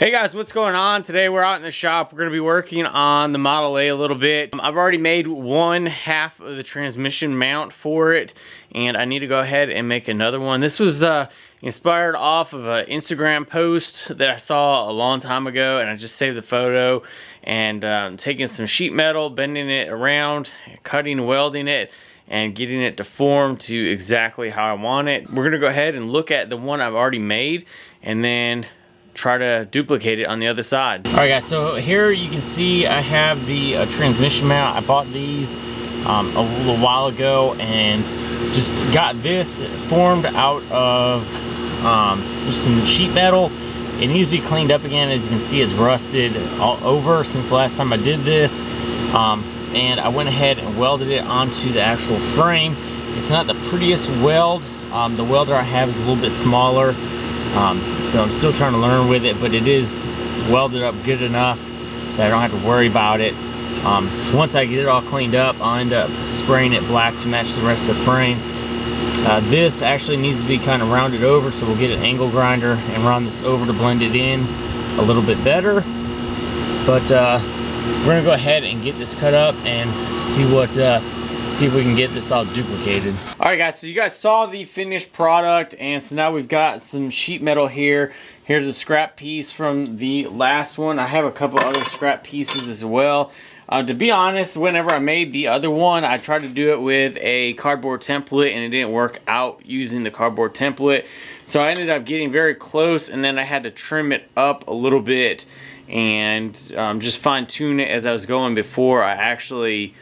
Hey guys, what's going on? Today we're out in the shop. We're going to be working on the Model A little bit. I've already made one half of the transmission mount for it, and I need to go ahead and make another one. This was inspired off of an Instagram post that I saw a long time ago, and I just saved the photo and taking some sheet metal, bending it around, cutting and welding it, and getting it to form to exactly how I want it. We're going to go ahead and look at the one I've already made and then try to duplicate it on the other side. All right guys, so here you can see I have the transmission mount. I bought these a little while ago and just got this formed out of just some sheet metal. It needs to be cleaned up again. As you can see, it's rusted all over since the last time I did this. And I went ahead and welded it onto the actual frame. It's not the prettiest weld. The welder I have is a little bit smaller. So I'm still trying to learn with it, but it is welded up good enough that I don't have to worry about it. Once I get it all cleaned up, I'll end up spraying it black to match the rest of the frame. This actually needs to be kind of rounded over, so we'll get an angle grinder and run this over to blend it in a little bit better. But we're gonna go ahead and get this cut up and see if we can get this all duplicated. All right guys, so you guys saw the finished product, and so now we've got some sheet metal here. Here's a scrap piece from the last one. I have a couple other scrap pieces as well. To be honest, whenever I made the other one, I tried to do it with a cardboard template and it didn't work out using the cardboard template. So I ended up getting very close, and then I had to trim it up a little bit and just fine tune it as I was going before I actually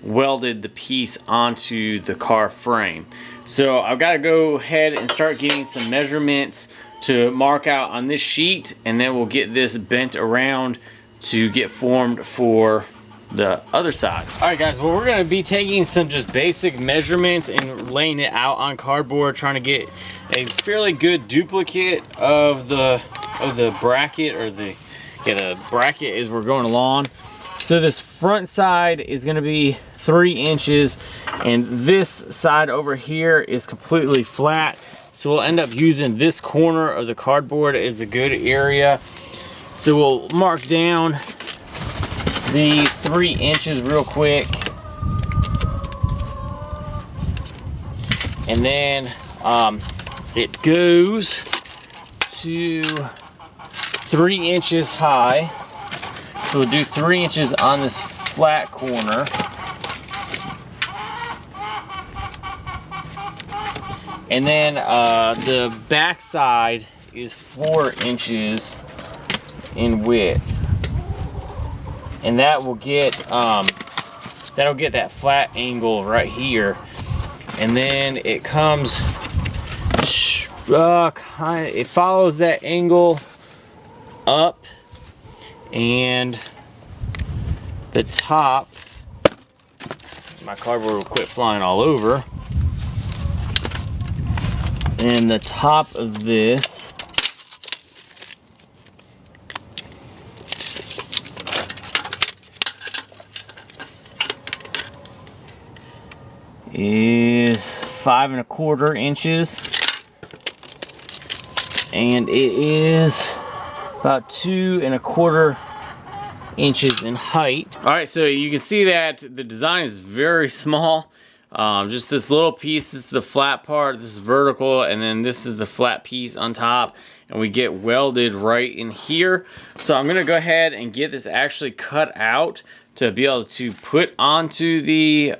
welded the piece onto the car frame. So I've got to go ahead and start getting some measurements to mark out on this sheet, and then we'll get this bent around to get formed for the other side. All right guys, well, we're going to be taking some just basic measurements and laying it out on cardboard, trying to get a fairly good duplicate of the bracket, or the bracket as we're going along. So this front side is going to be 3 inches, and this side over here is completely flat. So we'll end up using this corner of the cardboard as a good area. So we'll mark down the 3 inches real quick, and then it goes to 3 inches high. So we'll do 3 inches on this flat corner. And then the back side is 4 inches in width. And that will get that'll get that flat angle right here. And then it comes it follows that angle up, and the top, my cardboard will quit flying all over, and the top of this is 5 1/4 inches, and it is about 2 1/4 inches in height. All right, so you can see that the design is very small. Just this little piece, this is the flat part, this is vertical, and then this is the flat piece on top, and we get welded right in here. So I'm gonna go ahead and get this actually cut out to be able to put onto the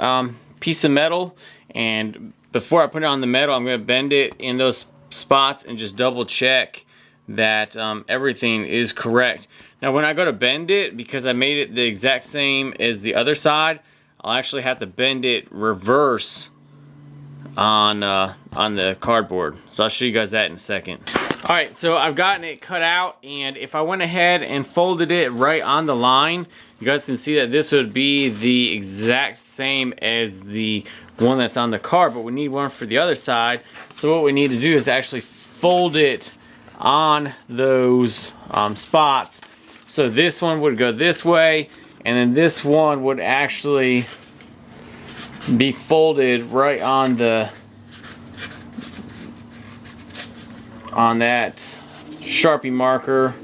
piece of metal. And before I put it on the metal, I'm gonna bend it in those spots and just double check that everything is correct. Now when I go to bend it, because I made it the exact same as the other side, I'll actually have to bend it reverse on the cardboard. So I'll show you guys that in a second. All right, so I've gotten it cut out, and if I went ahead and folded it right on the line, you guys can see that this would be the exact same as the one that's on the car, but we need one for the other side. So what we need to do is actually fold it on those spots. So this one would go this way, and then this one would actually be folded right on that Sharpie marker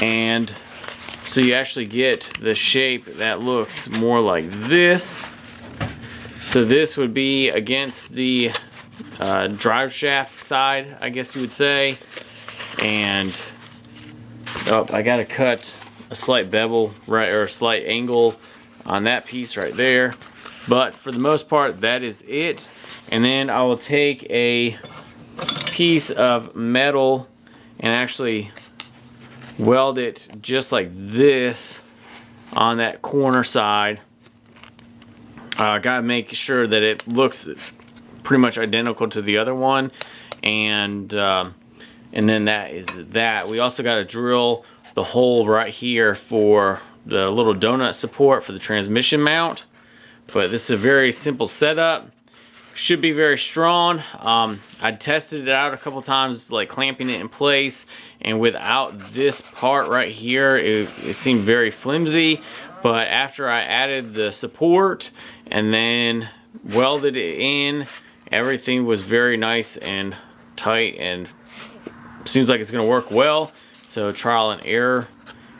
And so you actually get the shape that looks more like this. So this would be against the drive shaft side, I guess you would say. And I gotta cut a slight bevel, right, or a slight angle on that piece right there. But for the most part, that is it. And then I will take a piece of metal and actually weld it just like this on that corner side. Gotta make sure that it looks pretty much identical to the other one, and then that is that. We also got to drill the hole right here for the little donut support for the transmission mount. But this is a very simple setup. Should be very strong. I tested it out a couple times, like clamping it in place, and without this part right here, it seemed very flimsy. But after I added the support and then welded it in, everything was very nice and tight, and seems like it's going to work well. So trial and error.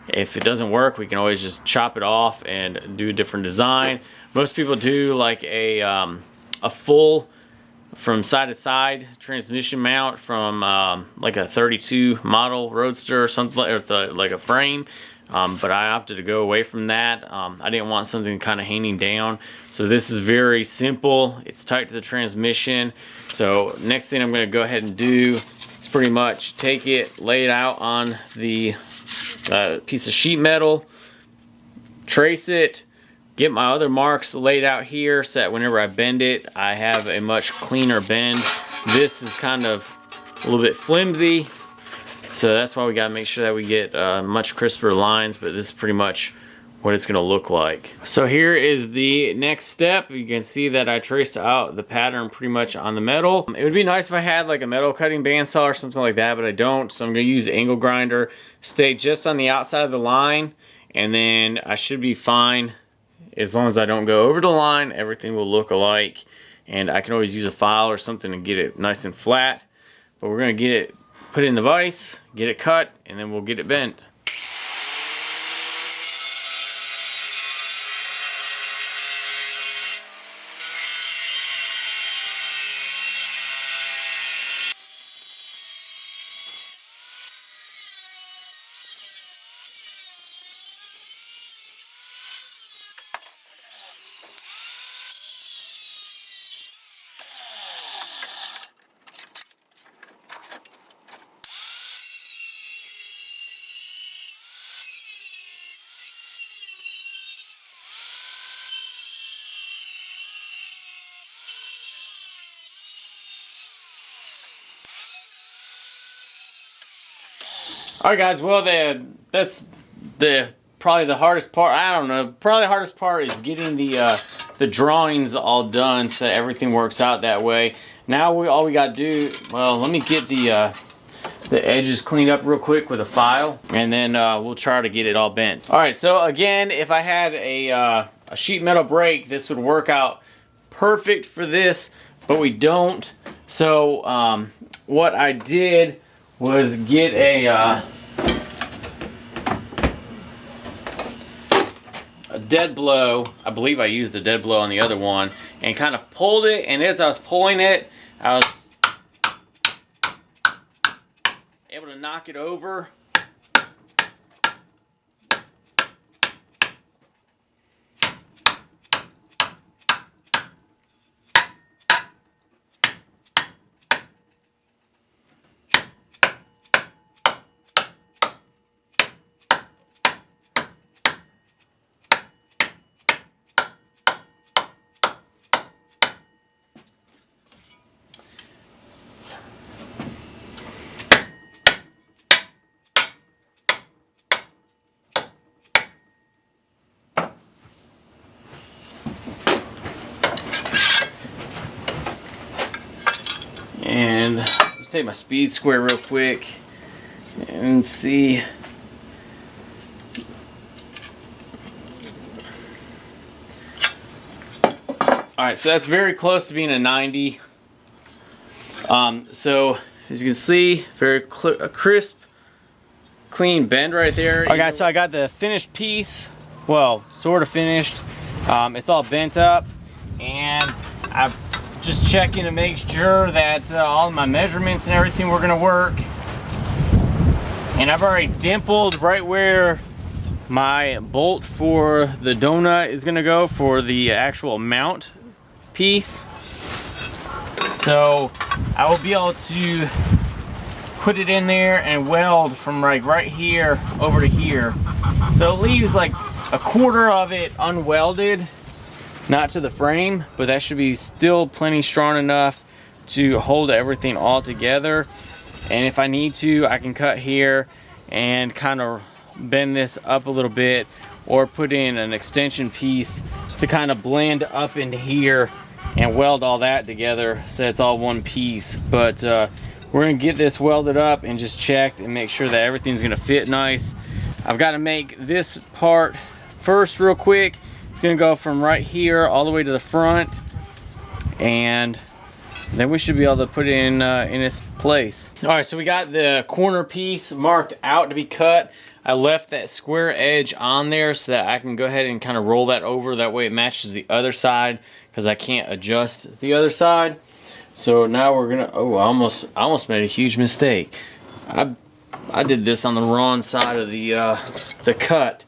If it doesn't work, we can always just chop it off and do a different design. Most people do like a full from side to side transmission mount from like a 32 model Roadster or something, or like a frame. But I opted to go away from that. I didn't want something kind of hanging down. So this is very simple. It's tight to the transmission. So next thing I'm going to go ahead and do is pretty much take it, lay it out on the piece of sheet metal, trace it, get my other marks laid out here so that whenever I bend it, I have a much cleaner bend. This is kind of a little bit flimsy, so that's why we got to make sure that we get much crisper lines, but this is pretty much what it's going to look like. So here is the next step. You can see that I traced out the pattern pretty much on the metal. It would be nice if I had like a metal cutting bandsaw or something like that, but I don't, so I'm going to use the angle grinder. Stay just on the outside of the line, and then I should be fine. As long as I don't go over the line, everything will look alike. And I can always use a file or something to get it nice and flat. But we're going to get it put in the vise, get it cut, and then we'll get it bent. Alright guys, well that's probably the hardest part. I don't know, probably the hardest part is getting the drawings all done so that everything works out that way. Now all we got to do, well, let me get the edges cleaned up real quick with a file, and then we'll try to get it all bent. Alright, so again, if I had a sheet metal brake, this would work out perfect for this, but we don't. So what I did was get a dead blow. I believe I used a dead blow on the other one, and kind of pulled it, and as I was pulling it, I was able to knock it over. And let's take my speed square real quick and see. Alright, so that's very close to being a 90. So as you can see, very crisp, clean bend right there. All right, guys, so I got the finished piece. Well, sort of finished. It's all bent up, and I'm just checking to make sure that all my measurements and everything were gonna work. And I've already dimpled right where my bolt for the donut is gonna go for the actual mount piece. So I will be able to put it in there and weld from like right here over to here. So it leaves like a quarter of it unwelded, not to the frame, but that should be still plenty strong enough to hold everything all together. And if I need to, I can cut here and kind of bend this up a little bit, or put in an extension piece to kind of blend up into here and weld all that together so it's all one piece. But we're gonna get this welded up and just checked and make sure that everything's gonna fit nice. I've got to make this part first real quick. It's gonna go from right here all the way to the front, and then we should be able to put it in its place. All right, so we got the corner piece marked out to be cut. I left that square edge on there so that I can go ahead and kind of roll that over. That way it matches the other side, because I can't adjust the other side. So now we're gonna, oh, I almost made a huge mistake. I did this on the wrong side of the cut.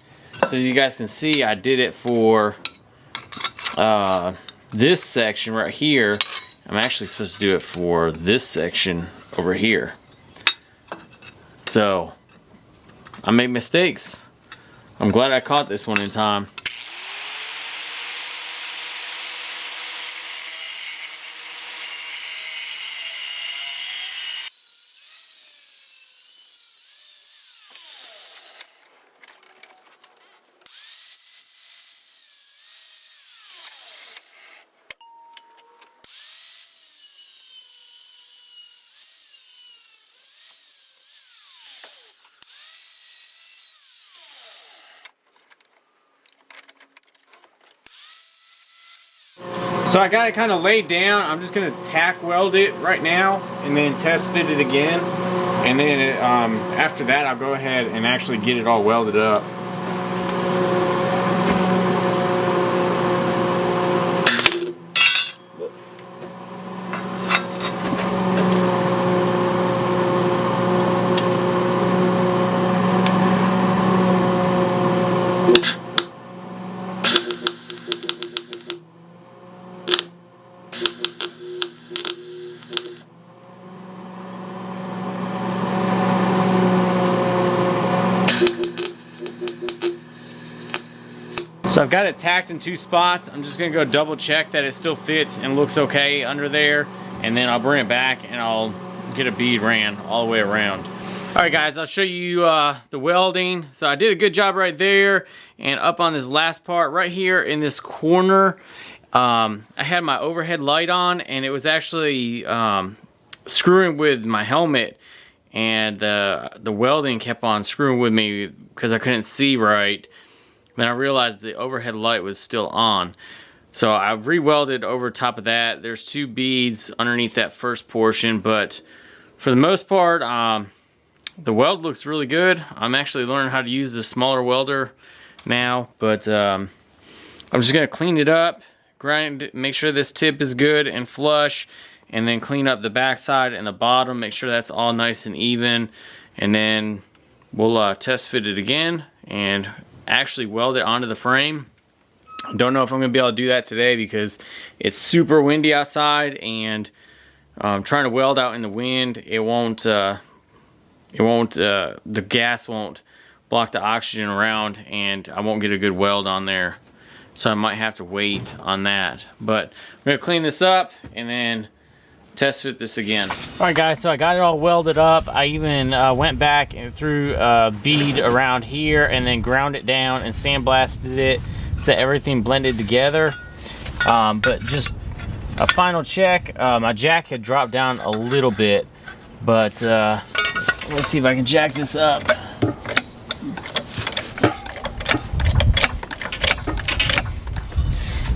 So as you guys can see, I did it for this section right here. I'm actually supposed to do it for this section over here. So I make mistakes. I'm glad I caught this one in time. So I got it kind of laid down. I'm just gonna tack weld it right now and then test fit it again. And then after that, I'll go ahead and actually get it all welded up. So I've got it tacked in 2 spots. I'm just gonna go double check that it still fits and looks okay under there, and then I'll bring it back and I'll get a bead ran all the way around. All right guys, I'll show you the welding. So I did a good job right there, and up on this last part right here in this corner, I had my overhead light on, and it was actually screwing with my helmet, and the welding kept on screwing with me because I couldn't see right. Then I realized the overhead light was still on. So I re-welded over top of that. There's 2 beads underneath that first portion, but for the most part, the weld looks really good. I'm actually learning how to use the smaller welder now, but I'm just gonna clean it up, grind it, make sure this tip is good and flush, and then clean up the backside and the bottom, make sure that's all nice and even, and then we'll test fit it again and actually weld it onto the frame. Don't know if I'm gonna be able to do that today because it's super windy outside, and trying to weld out in the wind, the gas won't block the oxygen around, and I won't get a good weld on there. So I might have to wait on that. But I'm gonna clean this up and then test fit this again. All right guys, so I got it all welded up. I even went back and threw a bead around here and then ground it down and sandblasted it so everything blended together. But just a final check, my jack had dropped down a little bit, but let's see if I can jack this up.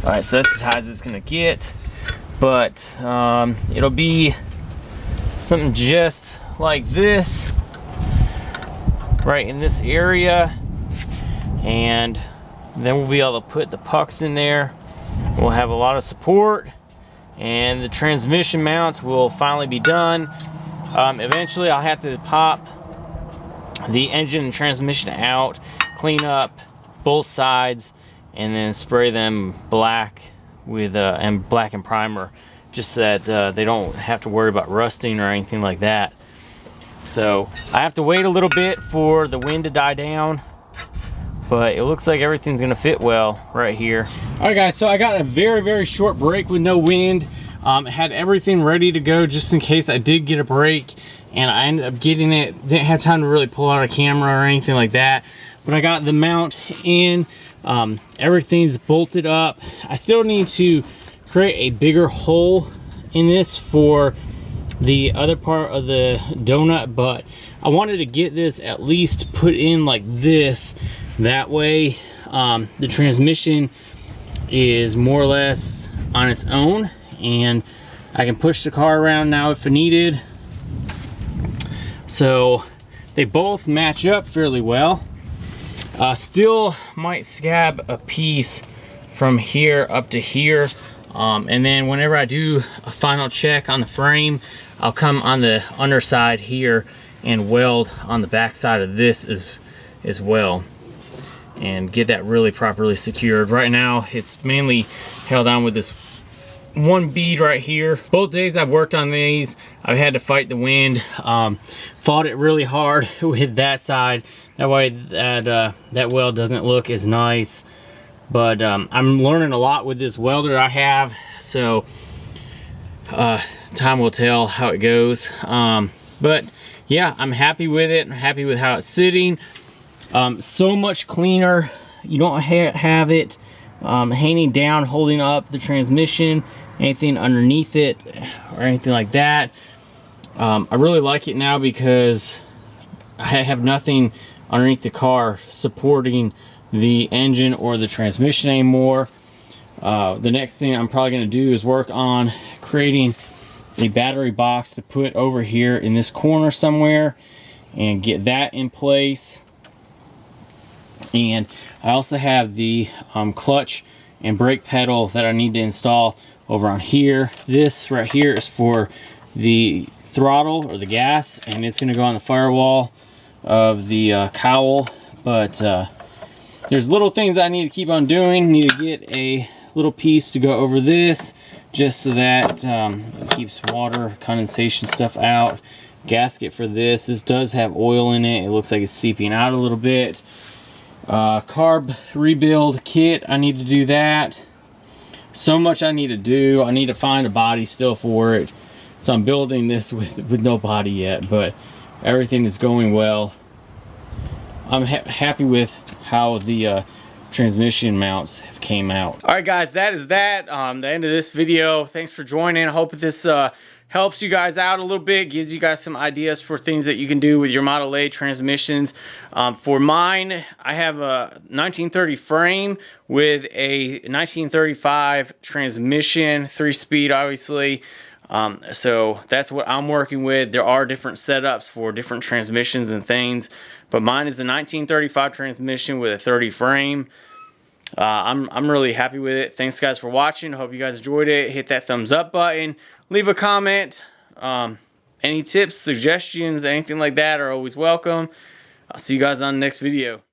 All right, so that's as high as it's gonna get. But it'll be something just like this. right in this area, and then we'll be able to put the pucks in there. We'll have a lot of support, and the transmission mounts will finally be done. Eventually I'll have to pop the engine and transmission out, clean up both sides, and then spray them black with and black and primer, just so that they don't have to worry about rusting or anything like that. So I have to wait a little bit for the wind to die down, but it looks like everything's gonna fit well right here. All right guys, so I got a very short break with no wind. Had everything ready to go just in case I did get a break, and I ended up getting it. Didn't have time to really pull out a camera or anything like that, but I got the mount in. Everything's bolted up. I still need to create a bigger hole in this for the other part of the donut, but I wanted to get this at least put in like this. That way the transmission is more or less on its own, and I can push the car around now if needed. So they both match up fairly well. Still might scab a piece from here up to here, and then whenever I do a final check on the frame, I'll come on the underside here and weld on the back side of this as well, and get that really properly secured. Right now it's mainly held on with this one bead right here. Both days I've worked on these, I've had to fight the wind. Fought it really hard with that side. That way that weld doesn't look as nice. But I'm learning a lot with this welder I have, so time will tell how it goes. But yeah, I'm happy with it. I'm happy with how it's sitting. So much cleaner. You don't have it hanging down, holding up the transmission, anything underneath it or anything like that. I really like it now because I have nothing underneath the car supporting the engine or the transmission anymore. The next thing I'm probably going to do is work on creating a battery box to put over here in this corner somewhere and get that in place. And I also have the clutch and brake pedal that I need to install over on here. This right here is for the throttle or the gas, and it's going to go on the firewall of the cowl. But there's little things I need to keep on doing. Need to get a little piece to go over this just so that it keeps water condensation stuff out. Gasket for this. This does have oil in it. It looks like it's seeping out a little bit. Carb rebuild kit, I need to do that. So much I need to do. I need to find a body still for it. So I'm building this with no body yet, but everything is going well. I'm happy with how the transmission mounts have came out. All right guys, that is that. The end of this video. Thanks for joining. I hope this helps you guys out a little bit, gives you guys some ideas for things that you can do with your Model A transmissions. For mine, I have a 1930 frame with a 1935 transmission, 3-speed obviously. So that's what I'm working with. There are different setups for different transmissions and things, but mine is a 1935 transmission with a 30 frame. I'm really happy with it. Thanks guys for watching. Hope you guys enjoyed it. Hit that thumbs up button. Leave a comment. Any tips, suggestions, anything like that are always welcome. I'll see you guys on the next video.